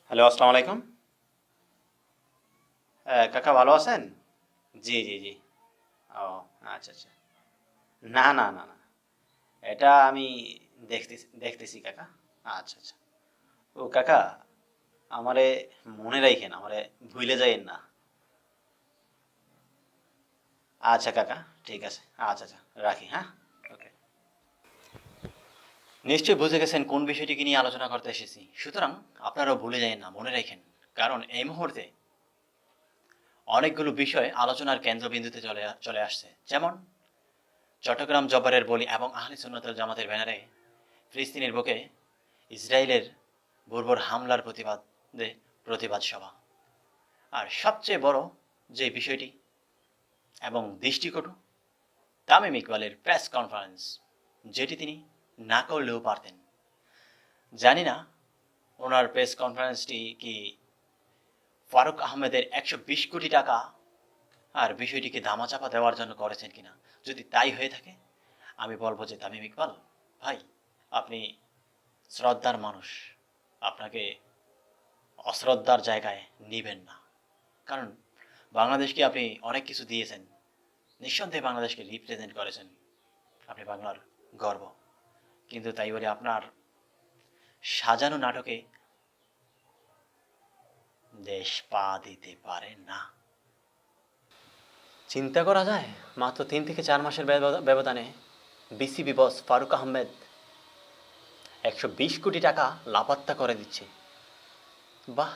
Hello, আসসালামু আলাইকুম। কাকা ভালো আছেন? জি, জি, জি। ও আচ্ছা, আচ্ছা। না, না, না, না। এটা আমি দেখতেছি কাকা। আচ্ছা, আচ্ছা। ও কাকা, আমারে মনে রাইখেন, আমারে ভুইলে যাইয়েন না। আচ্ছা কাকা, ঠিক আছে। আচ্ছা, আচ্ছা। রাখি, হ্যাঁ? ওকে। নিশ্চয়ই বুঝে গেছেন কোন বিষয়টিকে নিয়ে আলোচনা করতে এসেছি। সুতরাং আপনারাও ভুলে যাইয়েন না, মনে রাখেন। কারণ এই মুহূর্তে অনেকগুলো বিষয় আলোচনার কেন্দ্রবিন্দুতে চলে আসছে। যেমন চট্টগ্রাম জব্বারের বলি এবং আহলে সুন্নাত ওয়াল জামাতের ব্যানারে ফিলিস্তিনের বুকে ইসরায়েলের বর্বর হামলার প্রতিবাদে প্রতিবাদ সভা। আর সবচেয়ে বড় যে বিষয়টি এবং দৃষ্টিকটু, তামিম ইকবালের প্রেস কনফারেন্স, যেটি তিনি না করলেও পারতেন। জানি না ওনার প্রেস কনফারেন্সটি কি ফারুক আহমেদের ১২০ কোটি টাকা আর বিষয়টিকে ধামাচাপা দেওয়ার জন্য করেছেন কিনা। যদি তাই হয়ে থাকে, আমি বলবো যে তামিম ইকবাল ভাই, আপনি শ্রদ্ধার মানুষ, আপনাকে অশ্রদ্ধার জায়গায় নিবেন না। কারণ বাংলাদেশকে আপনি অনেক কিছু দিয়েছেন, নিঃসন্দেহে বাংলাদেশকে রিপ্রেজেন্ট করেছেন, আপনি বাংলার গর্ব। কিন্তু তাই বলে আপনার সাজানো নাটকে দেশ পা দিতে পারে না। চিন্তা করা যায়, মাত্র ৩ থেকে ৪ মাসের ব্যবধানে বিসিবি বস ফারুক আহমেদ ১২০ কোটি টাকা লাপাত্তা করে দিচ্ছে। বাহ!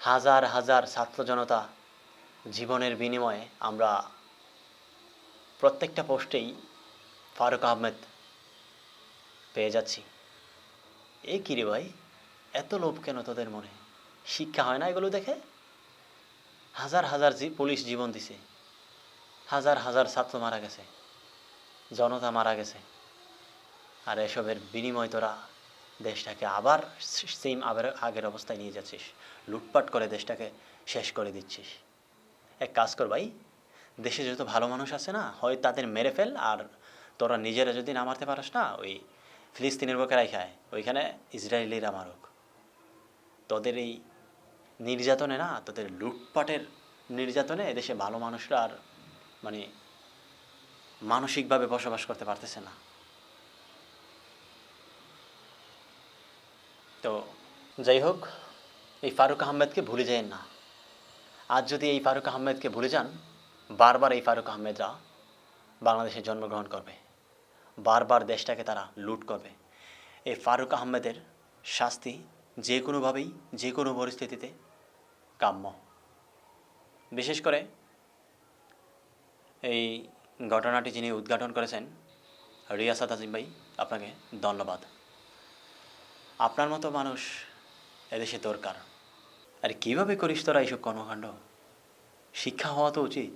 হাজার হাজার ছাত্র জনতা জীবনের বিনিময়ে আমরা প্রত্যেকটা পোস্টেই ফারুক আহমেদ পেয়ে যাচ্ছি। এ কী রে ভাই, এত লোভ কেন তোদের মনে? শিক্ষা হয় না এগুলো দেখে? হাজার হাজার পুলিশ জীবন দিছে, হাজার হাজার ছাত্র মারা গেছে, জনতা মারা গেছে, আর এসবের বিনিময় তোরা দেশটাকে আবার সেম আবার আগের অবস্থায় নিয়ে যাচ্ছিস, লুটপাট করে দেশটাকে শেষ করে দিচ্ছিস। এক কাজ কর ভাই, দেশে যত ভালো মানুষ আছে না, হয় তাদের মেরে ফেল, আর তোরা নিজেরা যদি না মারতে পারস না, ওই ফিলিস্তিনের বুকে রাখায় ওইখানে ইসরায়েলিরা মারুক। তোদের এই নির্যাতনে না, তোদের লুটপাটের নির্যাতনে এদেশে ভালো মানুষরা আর মানে মানসিকভাবে বসবাস করতে পারতেছে না। তো যাই হোক, এই ফারুক আহমেদকে ভুলে যায়েন না। আজ যদি এই ফারুক আহমেদকে ভুলে যান, বারবার এই ফারুক আহমেদরা বাংলাদেশে জন্মগ্রহণ করবে, বারবার দেশটাকে তারা লুট করবে। এই ফারুক আহমেদের শাস্তি যে কোনোভাবেই যে কোনো পরিস্থিতিতে কাম্য। বিশেষ করে এই ঘটনাটি যিনি উদ্ঘাটন করেছেন, রিয়াসাত আজিম ভাই, আপনাকে ধন্যবাদ। আপনার মতো মানুষ এদেশে দরকার। আর কীভাবে করিস তোরা এইসব কর্মকাণ্ড? শিক্ষা হওয়া তো উচিত।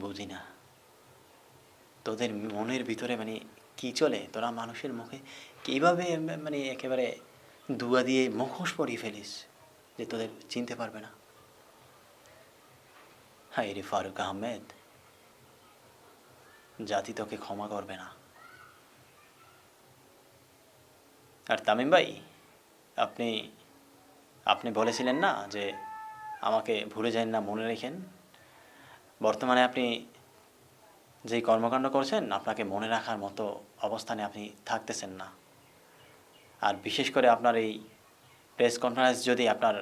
বুঝি না তোদের মনের ভিতরে মানে কী চলে, তোরা মানুষের মুখে কীভাবে মানে একেবারে দুয়া দিয়ে মুখোশ পরিয়ে ফেলিস যে তোদের চিনতে পারবে না। হায় রে ফারুক আহমেদ, জাতি তোকে ক্ষমা করবে না। আর তামিম ভাই, আপনি আপনি বলেছিলেন না যে আমাকে ভুলে যান না, মনে রেখেন। বর্তমানে আপনি যেই কর্মকাণ্ড করছেন, আপনাকে মনে রাখার মতো অবস্থানে আপনি থাকতেছেন না। আর বিশেষ করে আপনার এই প্রেস কনফারেন্স যদি আপনার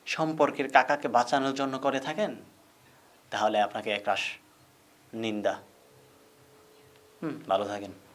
সম্পর্কের কাকাকে বাঁচানোর জন্য করে থাকেন, তাহলে আপনাকে একরাশ নিন্দা। ভালো থাকেন।